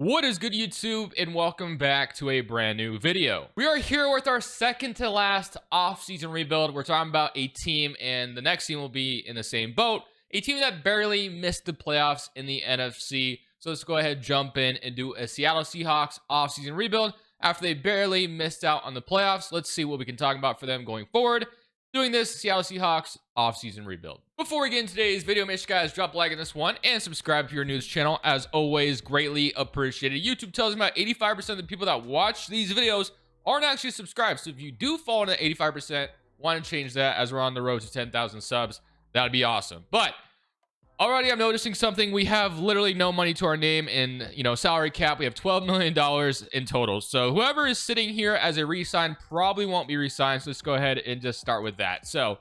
What is good, YouTube, and welcome back to a brand new video. We are here with our second to last off-season rebuild. We're talking about a team, and the next team will be in the same boat. A team that barely missed the playoffs in the NFC. So let's go ahead, jump in, and do a Seattle Seahawks off-season rebuild. After they barely missed out on the playoffs, let's see what we can talk about for them going forward. Doing this Seattle Seahawks off-season rebuild. Before we get into today's video, make sure you guys drop a like on this one and subscribe if you're new to this channel. As always, greatly appreciated. YouTube tells me about 85% of the people that watch these videos aren't actually subscribed. So if you do fall into 85%, want to change that as we're on the road to 10,000 subs, that'd be awesome. But already I'm noticing something. We have literally no money to our name in, salary cap. We have $12 million in total. So whoever is sitting here as a re-sign probably won't be re-signed. So let's go ahead and just start with that. So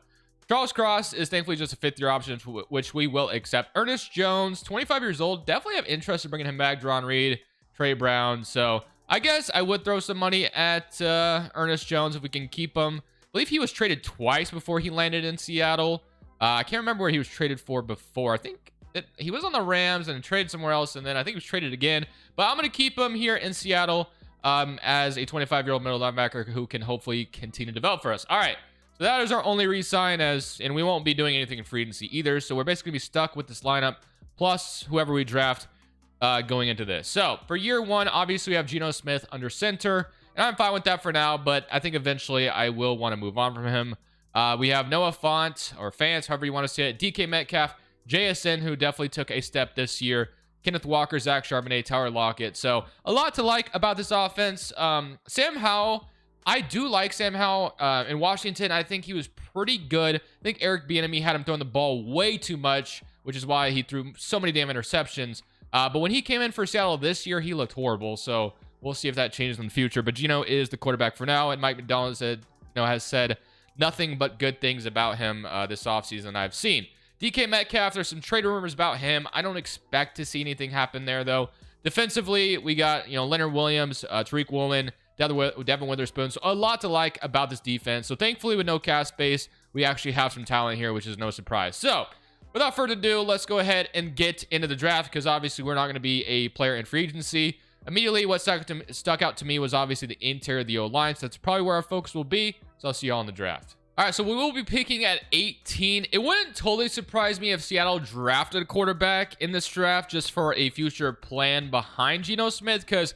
Charles Cross is thankfully just a fifth-year option, which we will accept. Ernest Jones, 25 years old. Definitely have interest in bringing him back. Dron Reed, Trey Brown. So I guess I would throw some money at Ernest Jones if we can keep him. I believe he was traded twice before he landed in Seattle. I can't remember where he was traded for before. I think he was on the Rams and traded somewhere else, and then I think he was traded again. But I'm going to keep him here in Seattle as a 25-year-old middle linebacker who can hopefully continue to develop for us. All right. So that is our only re-sign, and we won't be doing anything in free agency either. So we're basically going to be stuck with this lineup, plus whoever we draft going into this. So for year one, obviously we have Geno Smith under center, and I'm fine with that for now, but I think eventually I will want to move on from him. We have Noah Fant, or Fant, however you want to say it, DK Metcalf, JSN, who definitely took a step this year, Kenneth Walker, Zach Charbonnet, Tyler Lockett. So a lot to like about this offense. Sam Howell, I do like Sam Howell in Washington. I think he was pretty good. I think Eric Bieniemy had him throwing the ball way too much, which is why he threw so many damn interceptions. But when he came in for Seattle this year, he looked horrible. So we'll see if that changes in the future. But Geno is the quarterback for now, and Mike McDonald has said nothing but good things about him this offseason I've seen. DK Metcalf, there's some trade rumors about him. I don't expect to see anything happen there, though. Defensively, we got Leonard Williams, Tariq Woolen, Devin Witherspoon. So a lot to like about this defense. So thankfully, with no cap space, we actually have some talent here, which is no surprise. So without further ado, let's go ahead and get into the draft, because obviously we're not going to be a player in free agency. Immediately, what stuck out to me was obviously the interior of the O-line. So that's probably where our focus will be. So I'll see you all in the draft. All right, so we will be picking at 18. It wouldn't totally surprise me if Seattle drafted a quarterback in this draft just for a future plan behind Geno Smith, because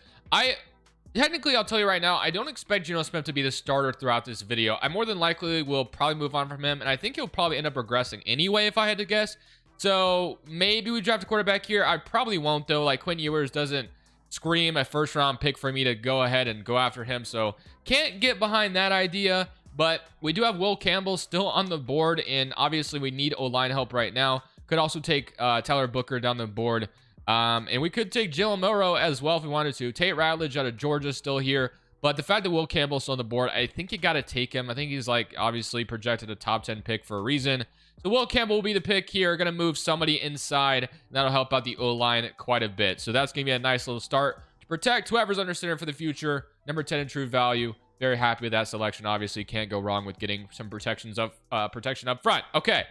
technically, I'll tell you right now, I don't expect Geno Smith to be the starter throughout this video. I more than likely will probably move on from him, and I think he'll probably end up regressing anyway if I had to guess. So maybe we draft a quarterback here. I probably won't, though. Like, Quinn Ewers doesn't scream a first-round pick for me to go ahead and go after him, so can't get behind that idea. But we do have Will Campbell still on the board, and obviously we need O-line help right now. Could also take Tyler Booker down the board. And we could take Jalen Milroe as well if we wanted to. Tate Ratledge out of Georgia still here. But the fact that Will Campbell's still on the board, I think you got to take him. I think he's obviously projected a top 10 pick for a reason. So Will Campbell will be the pick here. Going to move somebody inside. And that'll help out the O-line quite a bit. So that's going to be a nice little start to protect whoever's under center for the future. Number 10 in true value. Very happy with that selection. Obviously, can't go wrong with getting some protection up front. Okay,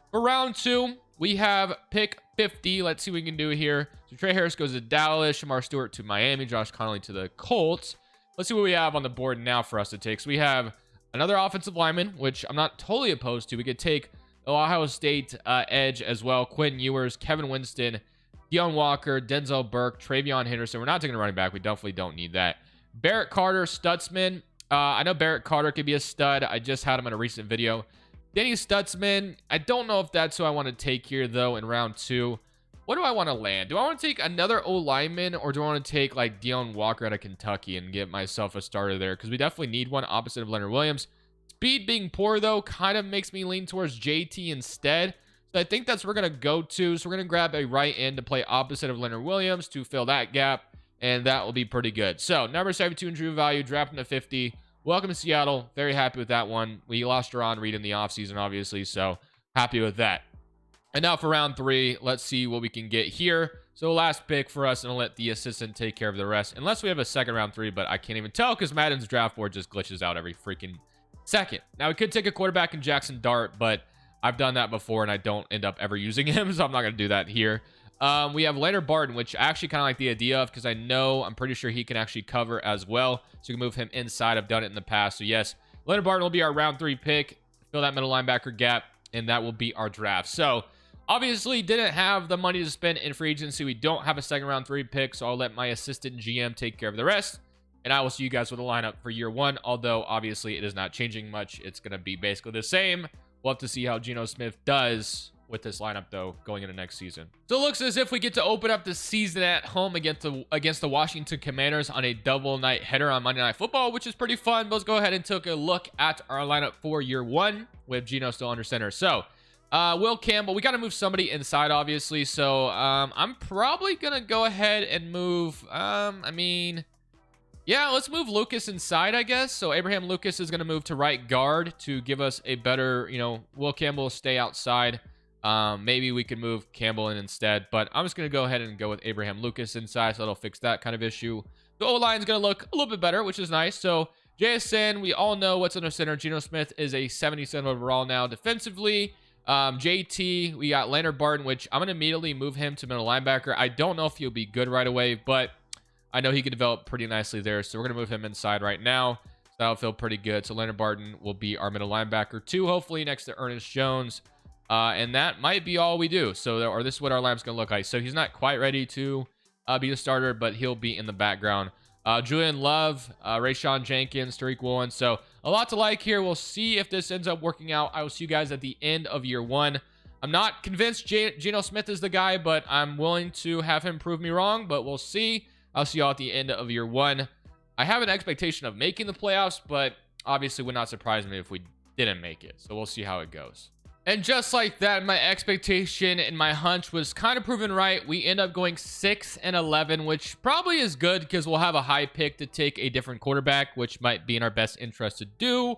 for round two, we have pick 50. Let's see what we can do here. So Trey Harris goes to Dallas, Shamar Stewart to Miami, Josh Connolly to the Colts. Let's see what we have on the board now for us to take. So we have another offensive lineman, which I'm not totally opposed to. We could take Ohio State edge as well. Quinn Ewers, Kevin Winston, Deion Walker, Denzel Burke, Travion Henderson. We're not taking a running back. We definitely don't need that. Barrett Carter, Stutzman. I know Barrett Carter could be a stud. I just had him in a recent video. Danny Stutzman, I don't know if that's who I want to take here, though, in round two. What do I want to land? Do I want to take another O-lineman, or do I want to take, Deion Walker out of Kentucky and get myself a starter there? Because we definitely need one opposite of Leonard Williams. Speed being poor, though, kind of makes me lean towards JT instead. So I think that's where we're going to go to. So we're going to grab a right end to play opposite of Leonard Williams to fill that gap, and that will be pretty good. So number 72 in true value, drafting to 50. Welcome to Seattle. Very happy with that one. We lost Dron Reed in the offseason, obviously, so happy with that. And now for round three, let's see what we can get here. So last pick for us, and I'll let the assistant take care of the rest. Unless we have a second round three, but I can't even tell because Madden's draft board just glitches out every freaking second. Now, we could take a quarterback in Jackson Dart, but I've done that before, and I don't end up ever using him, so I'm not going to do that here. We have Leonard Barton, which I actually kind of like the idea of because I'm pretty sure he can actually cover as well. So you can move him inside. I've done it in the past. So yes, Leonard Barton will be our round 3 pick. Fill that middle linebacker gap, and that will be our draft. So obviously didn't have the money to spend in free agency. We don't have a second round 3 pick, so I'll let my assistant GM take care of the rest. And I will see you guys with a lineup for year 1, although obviously it is not changing much. It's going to be basically the same. We'll have to see how Geno Smith does with this lineup, though, going into next season. So it looks as if we get to open up the season at home against the Washington Commanders on a double night header on Monday Night Football, which is pretty fun. But let's go ahead and take a look at our lineup for year 1 with Geno still under center. So Will Campbell, we got to move somebody inside, obviously. So I'm probably going to go ahead and move, yeah, let's move Lucas inside, I guess. So Abraham Lucas is going to move to right guard to give us a better, Will Campbell will stay outside. Maybe we could move Campbell in instead, but I'm just going to go ahead and go with Abraham Lucas inside, so that'll fix that kind of issue. The O-line is going to look a little bit better, which is nice. So JSN, we all know what's under center. Geno Smith is a 77 overall now defensively. JT, we got Leonard Barton, which I'm going to immediately move him to middle linebacker. I don't know if he'll be good right away, but I know he could develop pretty nicely there. So we're going to move him inside right now. So that'll feel pretty good. So Leonard Barton will be our middle linebacker 2, hopefully next to Ernest Jones. And that might be all we do. So, this is what our lineup's going to look like. So he's not quite ready to be the starter, but he'll be in the background. Julian Love, Rayshawn Jenkins, Tariq Woolen. So a lot to like here. We'll see if this ends up working out. I will see you guys at the end of year 1. I'm not convinced Geno Smith is the guy, but I'm willing to have him prove me wrong, but we'll see. I'll see y'all at the end of year 1. I have an expectation of making the playoffs, but obviously would not surprise me if we didn't make it. So we'll see how it goes. And just like that, my expectation and my hunch was kind of proven right. We end up going 6-11, which probably is good because we'll have a high pick to take a different quarterback, which might be in our best interest to do.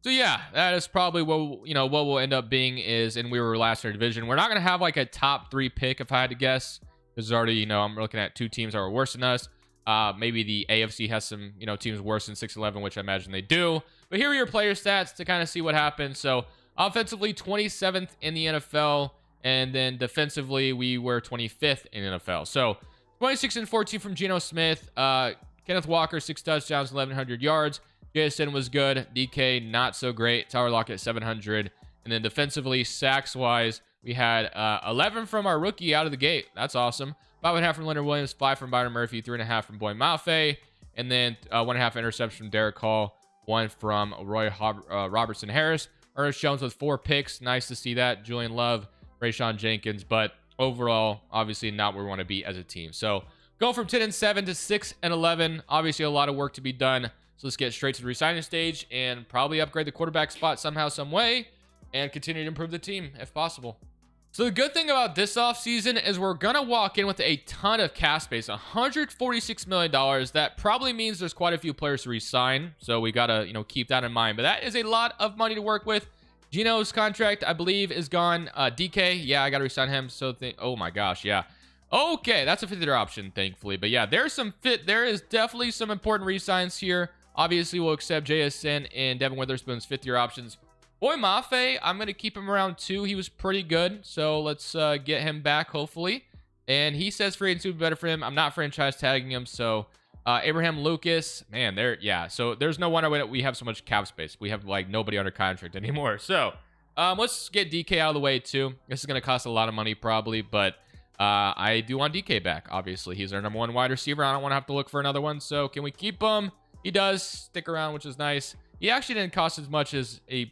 So yeah, that is probably what we'll end up being is, and we were last in our division. We're not going to have like a top 3 pick if I had to guess. There's already, I'm looking at 2 teams that are worse than us. Maybe the AFC has some, teams worse than 6-11, which I imagine they do. But here are your player stats to kind of see what happens. So offensively, 27th in the NFL, and then defensively, we were 25th in the NFL. So 26-14 from Geno Smith. Kenneth Walker, 6 touchdowns, 1,100 yards. JSN was good. DK, not so great. Tyler Lockett, 700. And then defensively, sacks-wise, we had 11 from our rookie out of the gate. That's awesome. 5.5 from Leonard Williams, 5 from Byron Murphy, 3.5 from Boy Mafe, and then 1.5 interception from Derek Hall, 1 from Roy Robertson Harris. Ernest Jones with 4 picks. Nice to see that. Julian Love, Rayshawn Jenkins, but overall, obviously not where we want to be as a team. So go from 10-7 to 6-11. Obviously, a lot of work to be done. So let's get straight to the re-signing stage and probably upgrade the quarterback spot somehow, some way, and continue to improve the team if possible. So the good thing about this offseason is we're going to walk in with a ton of cap space, $146 million. That probably means there's quite a few players to re-sign. So we got to, keep that in mind. But that is a lot of money to work with. Geno's contract, I believe, is gone. DK, yeah, I got to re-sign him. So, oh my gosh, yeah. Okay, that's a 50-year option, thankfully. But yeah, there is definitely some important re-signs here. Obviously, we'll accept JSN and Devin Witherspoon's 50-year options. Boy Mafe, I'm going to keep him around 2. He was pretty good. So let's get him back, hopefully. And he says free agency would be better for him. I'm not franchise tagging him. So Abraham Lucas, man, yeah. So there's no wonder we have so much cap space. We have like nobody under contract anymore. So let's get DK out of the way too. This is going to cost a lot of money probably, but I do want DK back. Obviously, he's our number 1 wide receiver. I don't want to have to look for another one. So can we keep him? He does stick around, which is nice. He actually didn't cost as much as a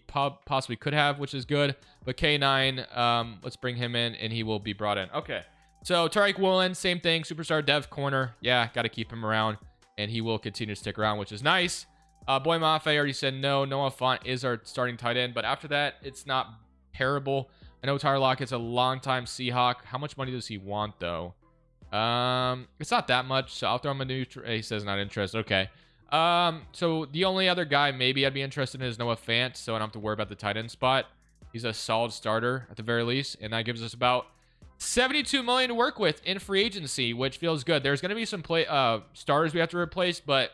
possibly could have, which is good. But K9, let's bring him in, and he will be brought in. Okay. So Tariq Woolen, same thing. Superstar dev corner. Yeah, got to keep him around, and he will continue to stick around, which is nice. Boy Mafe already said no. Noah Font is our starting tight end, but after that, it's not terrible. I know Tyler Lockett's a long-time Seahawk. How much money does he want, though? It's not that much, so I'll throw him a new... He says not interested. Okay. So the only other guy maybe I'd be interested in is Noah Fant, so I don't have to worry about the tight end spot. He's a solid starter at the very least, and that gives us about $72 million to work with in free agency, which feels good. There's going to be some starters we have to replace, but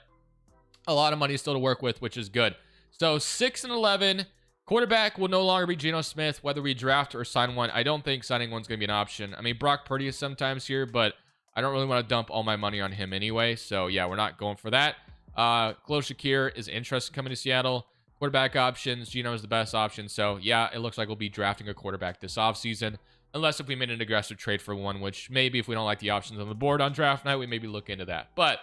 a lot of money still to work with, which is good. So 6-11, Quarterback will no longer be Geno Smith, whether we draft or sign one. I don't think signing one's going to be an option. I mean, Brock Purdy is sometimes here, but I don't really want to dump all my money on him anyway. So, yeah, we're not going for that. Khalil Shakir is interested in coming to Seattle. Quarterback options, Geno is the best option. So, yeah, it looks like we'll be drafting a quarterback this offseason. Unless if we made an aggressive trade for one, which maybe if we don't like the options on the board on draft night, we maybe look into that. But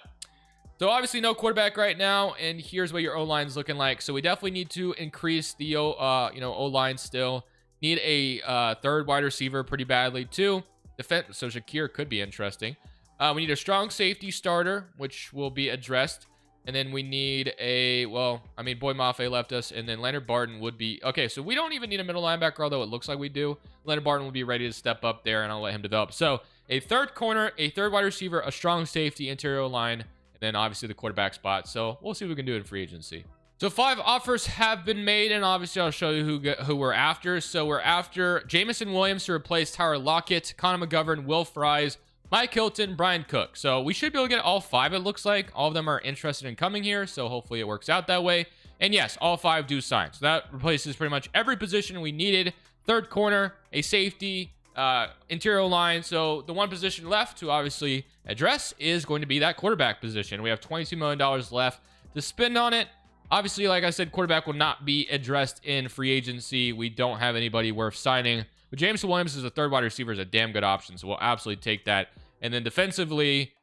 so obviously no quarterback right now, and here's what your O-line is looking like. So we definitely need to increase the O-line still. Need a third wide receiver pretty badly too. Defense, so Shakir could be interesting. We need a strong safety starter, which will be addressed. And then we need Boy Mafe left us, and then Leonard Barton would be okay. So we don't even need a middle linebacker, although it looks like we do. Leonard Barton will be ready to step up there, and I'll let him develop. So a third corner, a third wide receiver, a strong safety, interior line, and then obviously the quarterback spot. So we'll see what we can do in free agency. So 5 offers have been made, and obviously I'll show you who we're after. So we're after Jamison Williams to replace Tyler Lockett, Connor McGovern, Will Fries, Mike Hilton, Brian Cook. So we should be able to get all 5, it looks like. All of them are interested in coming here, so hopefully it works out that way. And yes, all 5 do sign. So that replaces pretty much every position we needed. Third corner, a safety, interior line. So the one position left to obviously address is going to be that quarterback position. We have $22 million left to spend on it. Obviously, like I said, quarterback will not be addressed in free agency. We don't have anybody worth signing. But Jameson Williams is a third wide receiver, is a damn good option, so we'll absolutely take that. And then defensively,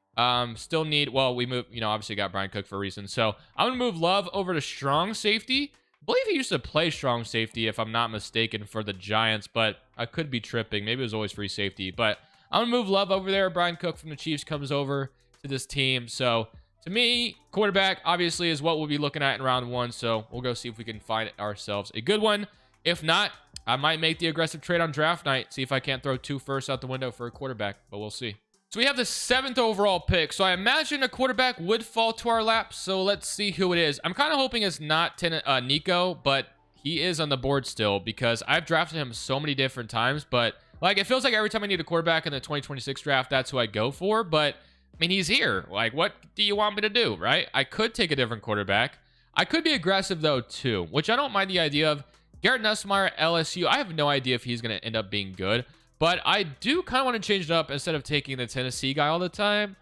still need, we move, obviously got Brian Cook for a reason. So I'm going to move Love over to strong safety. I believe he used to play strong safety, if I'm not mistaken, for the Giants, but I could be tripping. Maybe it was always free safety. But I'm going to move Love over there. Brian Cook from the Chiefs comes over to this team. So to me, quarterback obviously is what we'll be looking at in round 1. So we'll go see if we can find ourselves a good one. If not, I might make the aggressive trade on draft night. See if I can't throw 2 firsts out the window for a quarterback, but we'll see. So we have the 7th overall pick. So I imagine a quarterback would fall to our lap. So let's see who it is. I'm kind of hoping it's not Nico, but he is on the board still because I've drafted him so many different times. But like, it feels like every time I need a quarterback in the 2026 draft, that's who I go for. But I mean, he's here. Like, what do you want me to do, right? I could take a different quarterback. I could be aggressive though too, which I don't mind the idea of. Garrett Nussmeier, LSU. I have no idea if he's going to end up being good. But I do kind of want to change it up instead of taking the Tennessee guy all the time,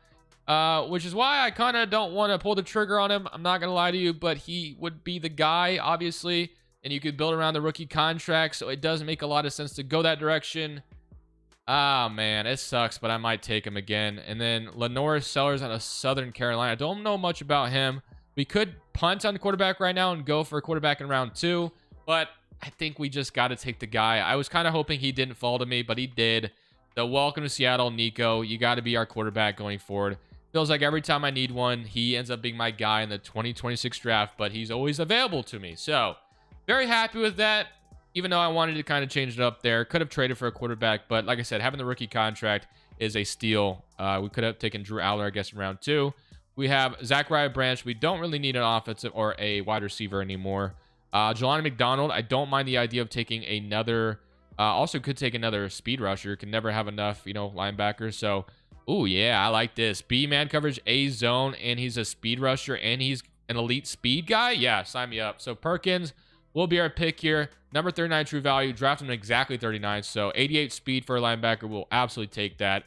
which is why I kind of don't want to pull the trigger on him. I'm not going to lie to you, but he would be the guy, obviously, and you could build around the rookie contract, so it doesn't make a lot of sense to go that direction. Ah, man, it sucks, but I might take him again. And then Lenoris Sellers out of Southern Carolina. I don't know much about him. We could punt on the quarterback right now and go for a quarterback in round 2, but I think we just got to take the guy. I was kind of hoping he didn't fall to me, but he did. So welcome to Seattle, Nico. You got to be our quarterback going forward. Feels like every time I need one, he ends up being my guy in the 2026 draft, but he's always available to me. So very happy with that, even though I wanted to kind of change it up there. Could have traded for a quarterback, but like I said, having the rookie contract is a steal. We could have taken Drew Aller, I guess, in round 2. We have Zachariah Branch. We don't really need an offensive or a wide receiver anymore. Jelani McDonald, I don't mind the idea of taking another, also could take another speed rusher. Can never have enough, linebackers. So, ooh, yeah, I like this. B man coverage, A zone, and he's a speed rusher, and he's an elite speed guy. Yeah, sign me up. So Perkins will be our pick here. Number 39 true value, draft him exactly 39. So 88 speed for a linebacker. We'll absolutely take that.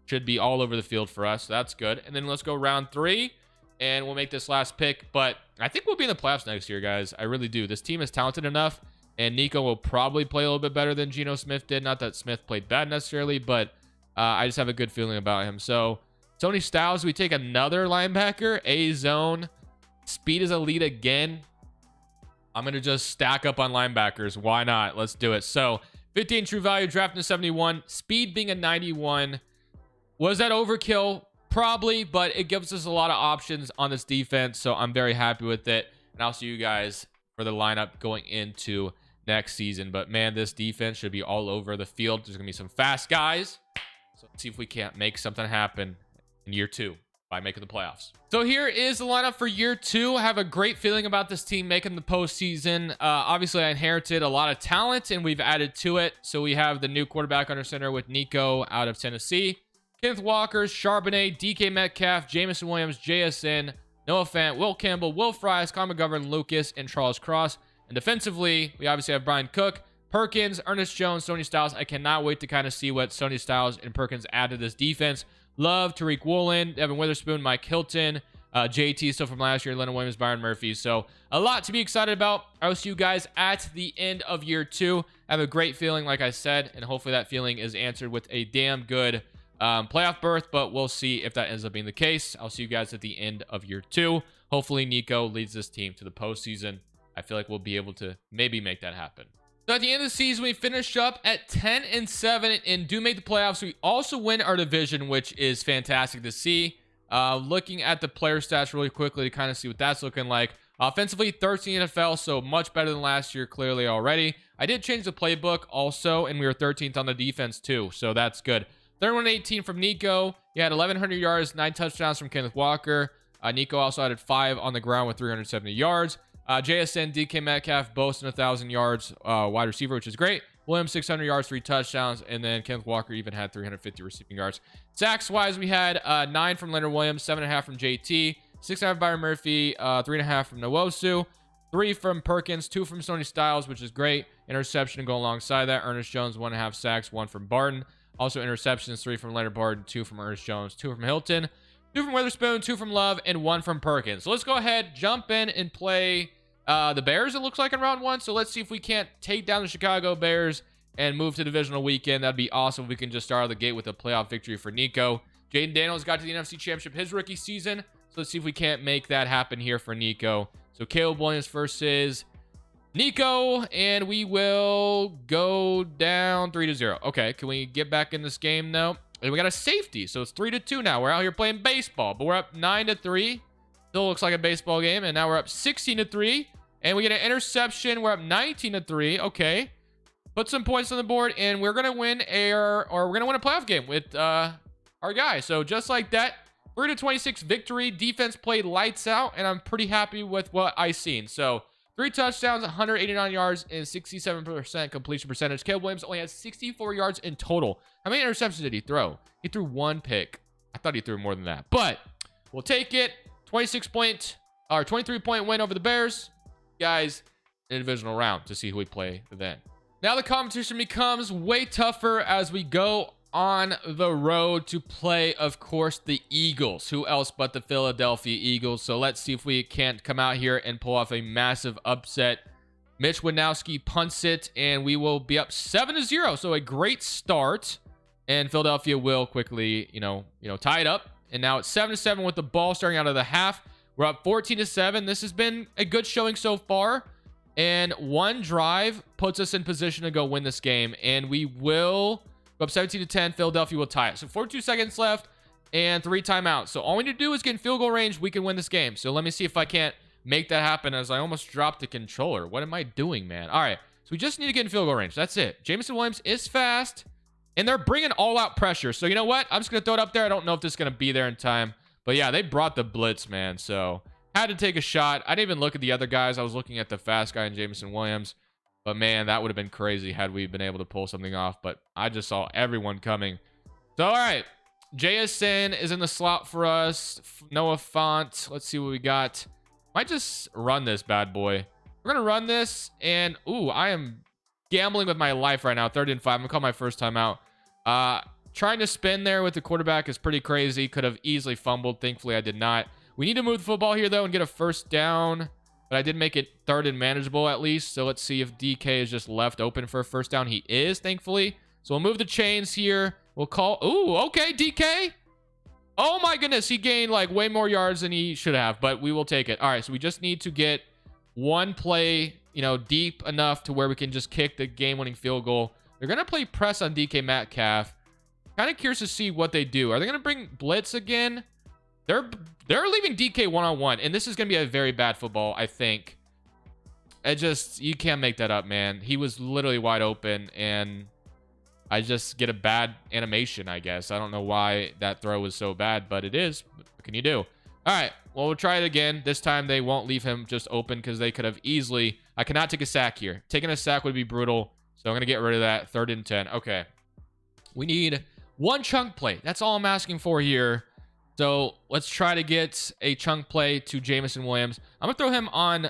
Should be all over the field for us. So that's good. And then let's go round 3. And we'll make this last pick. But I think we'll be in the playoffs next year, guys. I really do. This team is talented enough. And Nico will probably play a little bit better than Geno Smith did. Not that Smith played bad necessarily, but I just have a good feeling about him. So, Tony Styles, we take another linebacker. A zone. Speed is elite again. I'm going to just stack up on linebackers. Why not? Let's do it. So, 15 true value, drafting a 71. Speed being a 91. Was that overkill? Probably, but it gives us a lot of options on this defense, so I'm very happy with it. And I'll see you guys for the lineup going into next season. But, man, this defense should be all over the field. There's going to be some fast guys. So let's see if we can't make something happen in year 2 by making the playoffs. So here is the lineup for year 2. I have a great feeling about this team making the postseason. Obviously, I inherited a lot of talent, and we've added to it. So we have the new quarterback under center with Nico out of Tennessee. Kenneth Walker, Charbonnet, DK Metcalf, Jamison Williams, JSN, Noah Fant, Will Campbell, Will Fries, Connor McGovern, Lucas, and Charles Cross. And defensively, we obviously have Brian Cook, Perkins, Ernest Jones, Sony Styles. I cannot wait to kind of see what Sony Styles and Perkins add to this defense. Love Tariq Woolen, Evan Witherspoon, Mike Hilton, JT still from last year, Leonard Williams, Byron Murphy. So a lot to be excited about. I will see you guys at the end of year 2. I have a great feeling, like I said, and hopefully that feeling is answered with a damn good playoff berth, but we'll see if that ends up being the case. I'll see you guys at the end of year 2. Hopefully Nico leads this team to the postseason. I feel like we'll be able to maybe make that happen. So at the end of the season, we finished up at 10-7 and do make the playoffs. We also win our division, which is fantastic to see. Looking at the player stats really quickly to kind of see what that's looking like. Offensively, 13 NFL, so much better than last year, clearly already. I did change the playbook also, and we were 13th on the defense too, so that's good. 31-18 from Nico. He had 1,100 yards, 9 touchdowns from Kenneth Walker. Nico also added 5 on the ground with 370 yards. JSN, DK Metcalf, boasting 1,000 yards wide receiver, which is great. Williams, 600 yards, 3 touchdowns. And then Kenneth Walker even had 350 receiving yards. Sacks-wise, we had 9 from Leonard Williams, 7.5 from JT, 6.5 Byron Murphy, 3.5 from Nwosu, 3 from Perkins, 2 from Sony Styles, which is great. Interception to go alongside that. Ernest Jones, 1.5 sacks, 1 from Barton. Also interceptions, 3 from Leonard Barton, 2 from Ernest Jones, 2 from Hilton, 2 from Witherspoon, 2 from Love, and 1 from Perkins. So let's go ahead, jump in, and play the Bears, it looks like, in round 1. So let's see if we can't take down the Chicago Bears and move to divisional weekend. That'd be awesome if we can just start out of the gate with a playoff victory for Nico. Jaden Daniels got to the NFC Championship his rookie season. So let's see if we can't make that happen here for Nico. So Caleb Williams versus Nico, and we will go down 3-0. Okay, can we get back in this game now? And we got a safety, so it's 3-2 now. We're out here playing baseball, but we're up 9-3. Still looks like a baseball game, and now we're up 16-3. And we get an interception. We're up 19-3. Okay, put some points on the board, and we're gonna win we're gonna win a playoff game with our guy. So just like that, 3-26 victory. Defense played lights out, and I'm pretty happy with what I seen. So 3 touchdowns, 189 yards, and 67% completion percentage. Caleb Williams only has 64 yards in total. How many interceptions did he throw? He threw 1 pick. I thought he threw more than that, but we'll take it. 23-point win over the Bears. Guys, in a divisional round to see who we play then. Now the competition becomes way tougher as we go on the road to play, of course, the Eagles. Who else but the Philadelphia Eagles? So let's see if we can't come out here and pull off a massive upset. Mitch Wisnowski punts it, and we will be up 7-0. So a great start, and Philadelphia will quickly, tie it up. And now it's 7-7 with the ball starting out of the half. We're up 14-7. This has been a good showing so far. And one drive puts us in position to go win this game. And we will go up 17-10. Philadelphia will tie it. So 42 seconds left and 3 timeouts. So all we need to do is get in field goal range. We can win this game. So let me see if I can't make that happen, as I almost dropped the controller. What am I doing, man? All right. So we just need to get in field goal range. That's it. Jameson Williams is fast. And they're bringing all-out pressure. So you know what? I'm just going to throw it up there. I don't know if this is going to be there in time. But yeah, they brought the blitz, man. So had to take a shot. I didn't even look at the other guys. I was looking at the fast guy and Jameson Williams. But man, that would have been crazy had we been able to pull something off. But I just saw everyone coming. So all right. JSN is in the slot for us. Noah Font. Let's see what we got. Might just run this bad boy. We're going to run this. And, ooh, I am gambling with my life right now. 3rd and 5. I'm going to call my first time out. Trying to spin there with the quarterback is pretty crazy. Could have easily fumbled. Thankfully, I did not. We need to move the football here, though, and get a first down. But I did make it 3rd and manageable, at least. So let's see if DK is just left open for a first down. He is, thankfully. So we'll move the chains here. We'll call... Ooh, okay, DK. Oh, my goodness. He gained, like, way more yards than he should have. But we will take it. All right, so we just need to get one play, deep enough to where we can just kick the game-winning field goal. They're going to play press on DK Metcalf. Kind of curious to see what they do. Are they going to bring blitz again? They're leaving DK one-on-one, and this is going to be a very bad football, I think. You can't make that up, man. He was literally wide open, and I just get a bad animation, I guess. I don't know why that throw was so bad, but it is. What can you do? All right, well, we'll try it again. This time they won't leave him just open because they could have easily... I cannot take a sack here. Taking a sack would be brutal, so I'm going to get rid of that. 3rd and 10. Okay. We need one chunk play. That's all I'm asking for here. So let's try to get a chunk play to Jameson Williams. I'm going to throw him on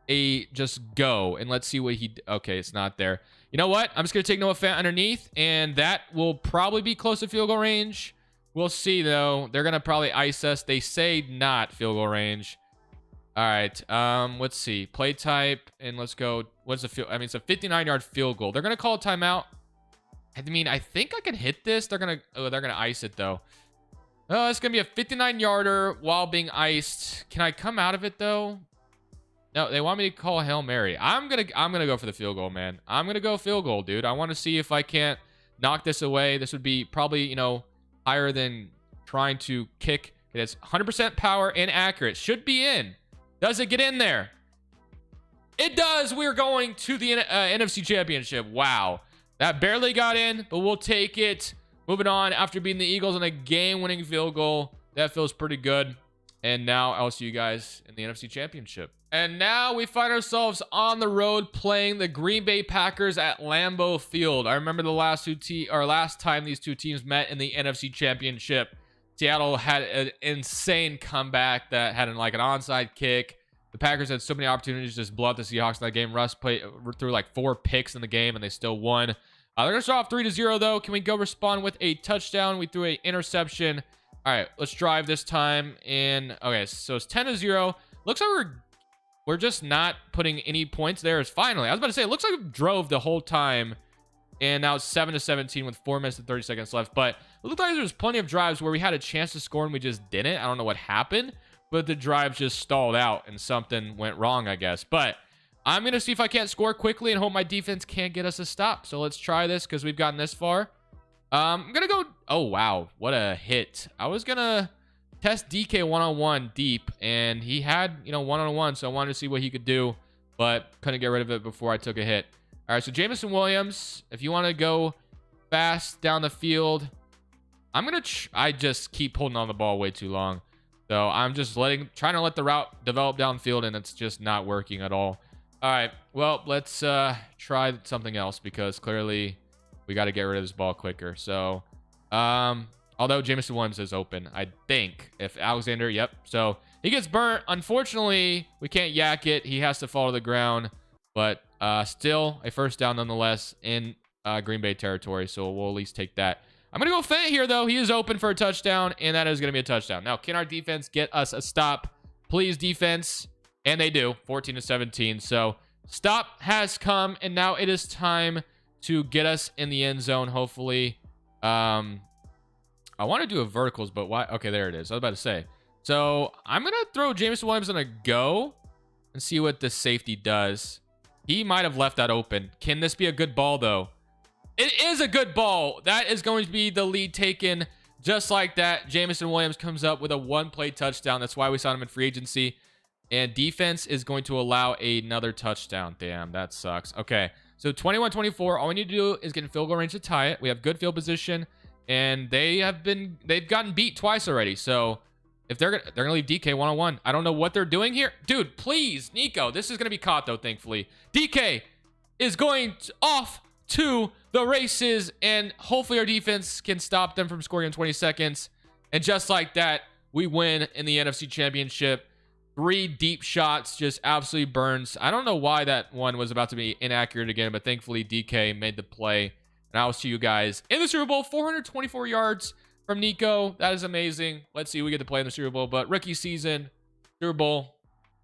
a just go. And let's see what okay, it's not there. You know what? I'm just going to take Noah Fant underneath, and that will probably be close to field goal range. We'll see, though. They're going to probably ice us. They say not field goal range. All right. Let's see. Play type, and let's go. What's the field? I mean, it's a 59-yard field goal. They're going to call a timeout. I mean, I think I can hit this. They're going to ice it, though. Oh, it's going to be a 59-yarder while being iced. Can I come out of it, though? No, they want me to call Hail Mary. I'm gonna go for the field goal, man. I'm gonna go field goal, dude. I want to see if I can't knock this away. This would be probably, you know, higher than trying to kick. It's 100% power and accurate. Should be in. Does it get in there? It does. We're going to the NFC Championship. Wow. That barely got in, but we'll take it. Moving on, after beating the Eagles on a game-winning field goal. That feels pretty good. And now I'll see you guys in the NFC Championship. And now we find ourselves on the road playing the Green Bay Packers at Lambeau Field. I remember the last time these two teams met in the NFC Championship. Seattle had an insane comeback that had like an onside kick. The Packers had so many opportunities to just blow out the Seahawks in that game. Russ threw like 4 picks in the game, and they still won. They're going to start off 3-0, though. Can we go respond with a touchdown? We threw an interception. All right, let's drive this time. And okay, so it's 10-0. Looks like we're just not putting any points there. It's finally, I was about to say, it looks like we drove the whole time. And now it's 7-17 with 4 minutes and 30 seconds left. But it looked like there was plenty of drives where we had a chance to score and we just didn't. I don't know what happened, but the drives just stalled out and something went wrong, I guess. But I'm going to see if I can't score quickly and hope my defense can't get us a stop. So let's try this because we've gotten this far. I'm going to go. Oh, wow. What a hit. I was going to test DK one-on-one deep, and he had, you know, one-on-one, so I wanted to see what he could do, but couldn't get rid of it before I took a hit. All right, so Jameson Williams, if you want to go fast down the field, I'm going to I just keep holding on the ball way too long. So I'm just trying to let the route develop downfield, and it's just not working at all. All right, well, let's try something else because clearly we got to get rid of this ball quicker. So, although Jameson Williams is open, I think. If Alexander, yep. So he gets burnt. Unfortunately, we can't yak it. He has to fall to the ground. But still a first down nonetheless in Green Bay territory. So we'll at least take that. I'm going to go Fant here, though. He is open for a touchdown, and that is going to be a touchdown. Now, can our defense get us a stop? Please, defense. And they do, 14-17. So stop has come, and now it is time to get us in the end zone, hopefully. I want to do a verticals, but why? Okay, there it is. I was about to say. So I'm going to throw Jameson Williams on a go and see what the safety does. He might have left that open. Can this be a good ball, though? It is a good ball. That is going to be the lead taken just like that. Jameson Williams comes up with a one-play touchdown. That's why we saw him in free agency. And defense is going to allow another touchdown. Damn, that sucks. Okay, so 21-24. All we need to do is get in field goal range to tie it. We have good field position. And they've gotten beat twice already. So if they're gonna leave DK one-on-one. I don't know what they're doing here. Dude, please, Nico. This is gonna be caught though, thankfully. DK is going off to the races, and hopefully our defense can stop them from scoring in 20 seconds. And just like that, we win in the NFC Championship. 3 deep shots, just absolutely burns. I don't know why that one was about to be inaccurate again, but thankfully DK made the play. And I'll see you guys in the Super Bowl. 424 yards from Nico. That is amazing. Let's see, we get to play in the Super Bowl, but rookie season, Super Bowl,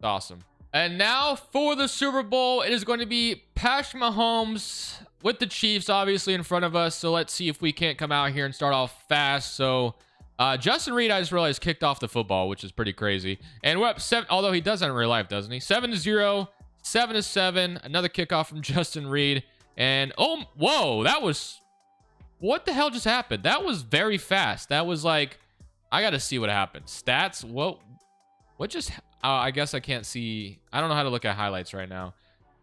awesome. And now for the Super Bowl, it is going to be Patrick Mahomes with the Chiefs, obviously, in front of us. So let's see if we can't come out here and start off fast. So Justin Reed, I just realized, kicked off the football, which is pretty crazy. And we're up 7, although he does that in real life, doesn't he? 7-0, 7-7. Another kickoff from Justin Reed. And, oh, whoa, that was... What the hell just happened? That was very fast. That was like... I got to see what happened. Stats? What just... I guess I can't see... I don't know how to look at highlights right now.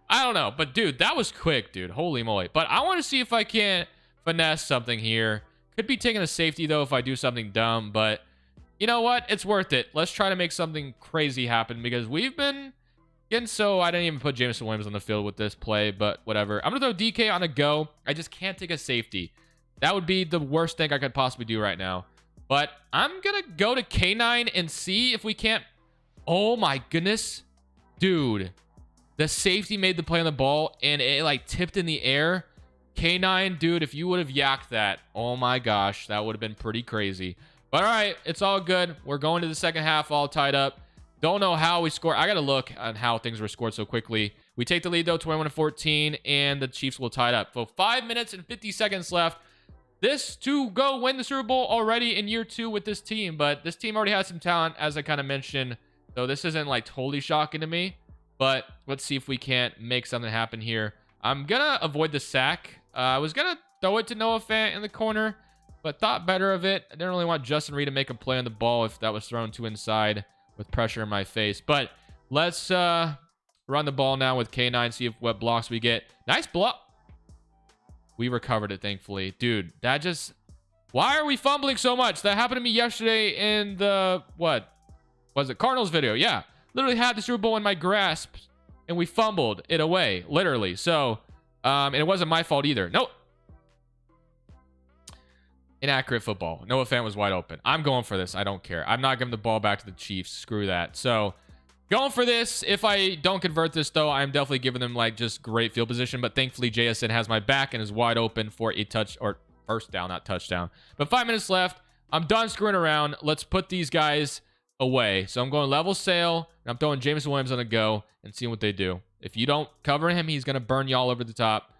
I don't know. But, dude, that was quick, dude. Holy moly. But I want to see if I can't finesse something here. Could be taking a safety, though, if I do something dumb. But you know what? It's worth it. Let's try to make something crazy happen because we've been getting so... I didn't even put Jameson Williams on the field with this play, but whatever. I'm going to throw DK on a go. I just can't take a safety. That would be the worst thing I could possibly do right now. But I'm going to go to K9 and see if we can't... Oh, my goodness. Dude. The safety made the play on the ball, and it like tipped in the air. K9, dude, if you would have yacked that, oh my gosh, that would have been pretty crazy. But all right, it's all good. We're going to the second half all tied up. Don't know how we score. I got to look on how things were scored so quickly. We take the lead, though, 21-14, and the Chiefs will tie it up. So 5 minutes and 50 seconds left. This to go win the Super Bowl already in year 2 with this team, but this team already has some talent, as I kind of mentioned. So this isn't like totally shocking to me, but let's see if we can't make something happen here. I'm going to avoid the sack. I was going to throw it to Noah Fant in the corner, but thought better of it. I didn't really want Justin Reed to make a play on the ball if that was thrown too inside with pressure in my face. But let's run the ball now with K9, see what blocks we get. Nice block. We recovered it, thankfully. Dude, that just... Why are we fumbling so much? That happened to me yesterday in the... What? Was it Cardinals video? Yeah. Literally had the Super Bowl in my grasp, and we fumbled it away, literally. So, and it wasn't my fault either. Nope. Inaccurate football. Noah Fant was wide open. I'm going for this. I don't care. I'm not giving the ball back to the Chiefs. Screw that. So, going for this. If I don't convert this, though, I'm definitely giving them, like, just great field position. But thankfully, JSN has my back and is wide open for a touch, or first down, not touchdown. But 5 minutes left. I'm done screwing around. Let's put these guys away. So, I'm going level sail, and I'm throwing Jameson Williams on the go and seeing what they do. If you don't cover him, he's going to burn you all over the top.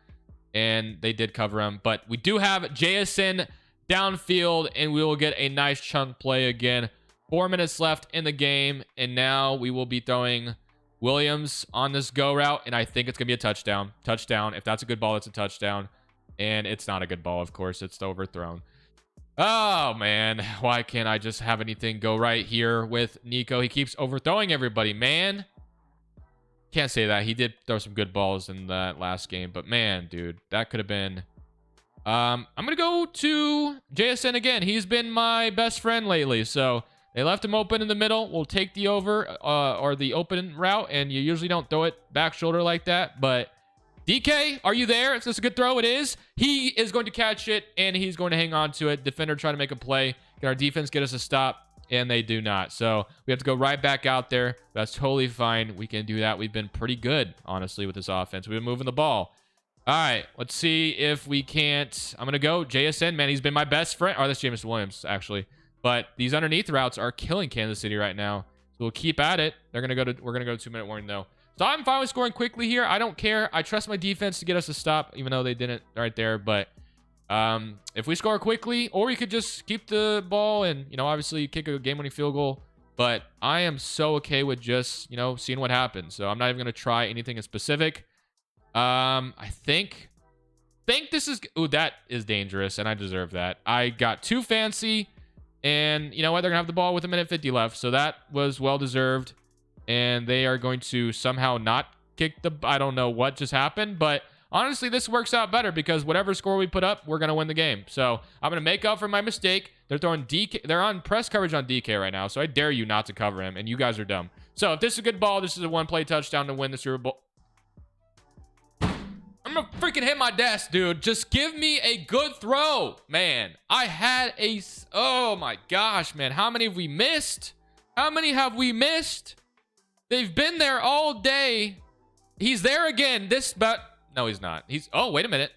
And they did cover him. But we do have JSN downfield, and we will get a nice chunk play again. 4 minutes left in the game, and now we will be throwing Williams on this go route, and I think it's gonna be a touchdown. If that's a good ball, it's a touchdown. And it's not a good ball, of course. It's overthrown. Oh man, why can't I just have anything go right here with Nico? He keeps overthrowing everybody, man. Can't say that. He did throw some good balls in that last game, but man, dude, that could have been... I'm gonna go to JSN again. He's been my best friend lately, so they left him open in the middle. We'll take the over or the open route, and you usually don't throw it back shoulder like that. But DK, are you there? Is this a good throw? It is. He is going to catch it, and he's going to hang on to it. Defender trying to make a play. Can our defense get us a stop? And they do not. So we have to go right back out there. That's totally fine. We can do that. We've been pretty good, honestly, with this offense. We've been moving the ball. All right, let's see if we can't. I'm going to go JSN, man. He's been my best friend. Oh, that's Jameson Williams, actually. But these underneath routes are killing Kansas City right now. So we'll keep at it. We're going to go to 2-minute warning, though. So I'm fine with scoring quickly here. I don't care. I trust my defense to get us a stop, even though they didn't right there. But if we score quickly, or we could just keep the ball and, you know, obviously kick a game-winning field goal. But I am so okay with just, you know, seeing what happens. So I'm not even going to try anything in specific. I think this is... Ooh, that is dangerous, and I deserve that. I got too fancy, and you know what? They're going to have the ball with 1:50 left, so that was well-deserved, and they are going to somehow not kick the... I don't know what just happened, but honestly, this works out better because whatever score we put up, we're going to win the game. So I'm going to make up for my mistake. They're throwing DK... They're on press coverage on DK right now, so I dare you not to cover him, and you guys are dumb. So if this is a good ball, this is a one-play touchdown to win the Super Bowl. I'm gonna freaking hit my desk, dude. Just give me a good throw, man. I had a... Oh, my gosh, man. How many have we missed? How many have we missed? They've been there all day. He's there again. No, he's not. Oh, wait a minute.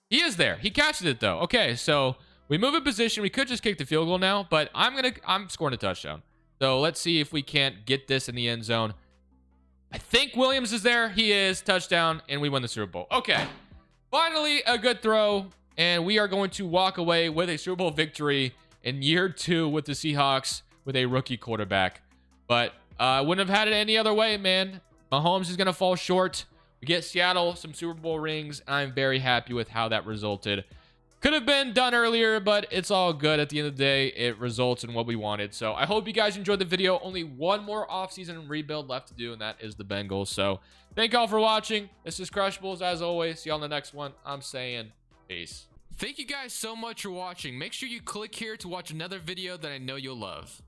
He is there. He catches it, though. Okay, so we move in position. We could just kick the field goal now, but I'm scoring a touchdown. So let's see if we can't get this in the end zone. I think Williams is there. He is. Touchdown, and we win the Super Bowl. Okay. Finally, a good throw, and we are going to walk away with a Super Bowl victory in year 2 with the Seahawks with a rookie quarterback. But I wouldn't have had it any other way, man. Mahomes is going to fall short. We get Seattle some Super Bowl rings. I'm very happy with how that resulted. Could have been done earlier, but it's all good. At the end of the day, it results in what we wanted. So I hope you guys enjoyed the video. Only one more offseason rebuild left to do, and that is the Bengals. So thank y'all for watching. This is Crushables, as always. See y'all in the next one. I'm saying peace. Thank you guys so much for watching. Make sure you click here to watch another video that I know you'll love.